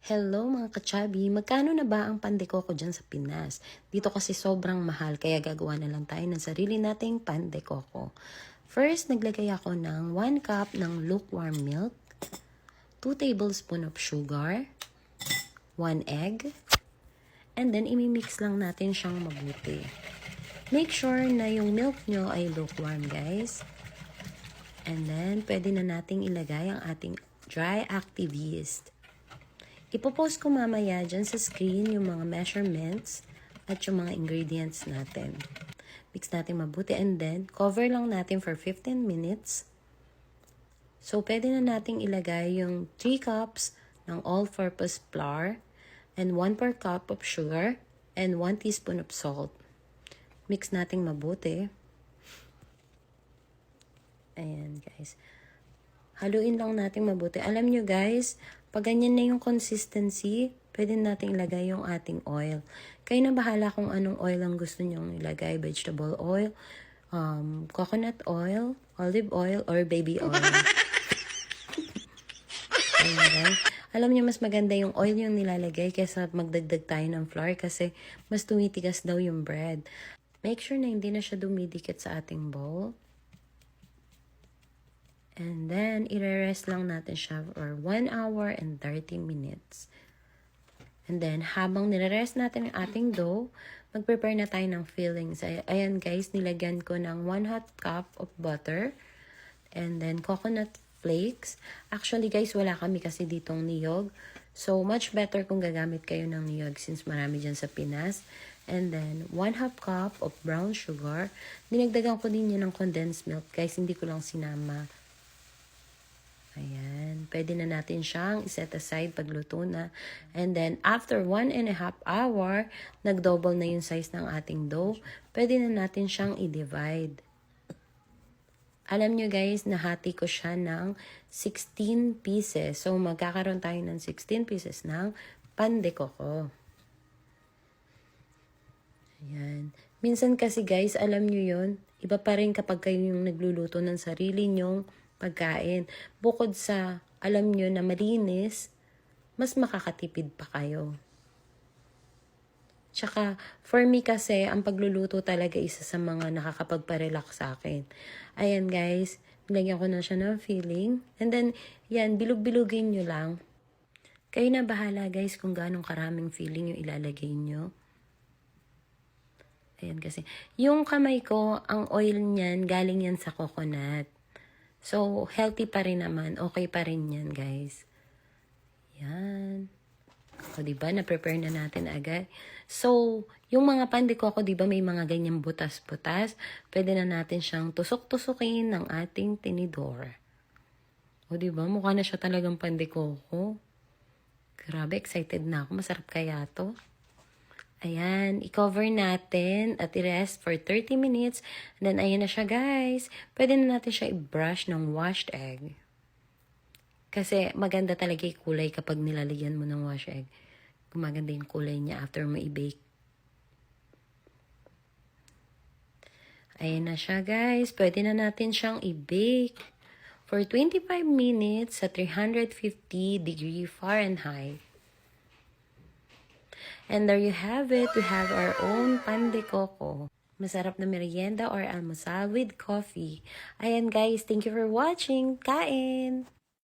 Hello mga kachabi, magkano na ba ang pandekoko dyan sa Pinas? Dito kasi sobrang mahal kaya gagawa na lang tayo ng sarili nating pandekoko. First, naglagay ako ng 1 cup ng lukewarm milk, 2 tablespoons of sugar, 1 egg, and then imimix lang natin siyang mabuti. Make sure na yung milk nyo ay lukewarm guys. And then, pwede na nating ilagay ang ating dry active yeast. Ipopost ko mamaya dyan sa screen yung mga measurements at yung mga ingredients natin. Mix natin mabuti and then cover lang natin for 15 minutes. So, pwede na nating ilagay yung 3 cups ng all-purpose flour and 1/4 cup of sugar and 1 teaspoon of salt. Mix natin mabuti. Ayan guys. Haluin lang natin mabuti. Alam nyo guys, pag ganyan na yung consistency, pwede natin ilagay yung ating oil. Kayo na bahala kung anong oil ang gusto nyong ilagay. Vegetable oil, coconut oil, olive oil, or baby oil. Ayan guys. Alam niyo mas maganda yung oil yung nilalagay kaysa magdagdag tayo ng flour kasi mas tumitigas daw yung bread. Make sure na hindi na siya dumidikit sa ating bowl. And then, i-rest lang natin siya for 1 hour and 30 minutes. And then, habang nire-rest natin yung ating dough, mag-prepare na tayo ng fillings. Ayan guys, nilagyan ko ng 1 hot cup of butter. And then, coconut flakes. Actually guys, wala kami kasi ditong niyog. So, much better kung gagamit kayo ng niyog since marami dyan sa Pinas. And then, 1/2 cup of brown sugar. Dinagdagan ko din yun ng condensed milk. Guys, hindi ko lang sinama. Ayan. Pwede na natin siyang set aside pagluto na. And then, after 1.5 hour, nag-double na yung size ng ating dough. Pwede na natin siyang i-divide. Alam nyo guys, nahati ko siya ng 16 pieces. So, magkakaroon tayo ng 16 pieces ng pandekoko. Ayan. Minsan kasi guys, alam nyo yun, iba pa rin kapag kayo yung nagluluto ng sarili nyong pagkain. Bukod sa alam nyo na malinis, mas makakatipid pa kayo. Tsaka, for me kasi, ang pagluluto talaga isa sa mga nakakapagparelax sa akin. Ayan guys, nilagyan ko na siya ng filling. And then, yan, bilog-bilugin nyo lang. Kayo na bahala guys kung ganong karaming filling yung ilalagay nyo. Ayan kasi. Yung kamay ko, ang oil niyan, galing yan sa coconut. So, healthy pa rin naman. Okay pa rin yan, guys. Yan. O, diba? Na-prepare na natin agad. So, yung mga pandekoko, diba, may mga ganyang butas-butas. Pwede na natin siyang tusok-tusukin ng ating tinidor. O, diba? Mukha na siya talagang pandekoko. Grabe, excited na ako. Masarap kaya to. Ayan, i-cover natin at i-rest for 30 minutes. And then, ayan na siya guys. Pwede na natin siya i-brush ng washed egg. Kasi maganda talaga yung kulay kapag nilalagyan mo ng washed egg. Gumaganda yung kulay niya after mo i-bake. Ayan na siya guys. Pwede na natin siyang i-bake for 25 minutes sa 350 degree Fahrenheit. And there you have it. We have our own pandekoko. Masarap na merienda or almusal with coffee. Ayan guys, thank you for watching. Kain!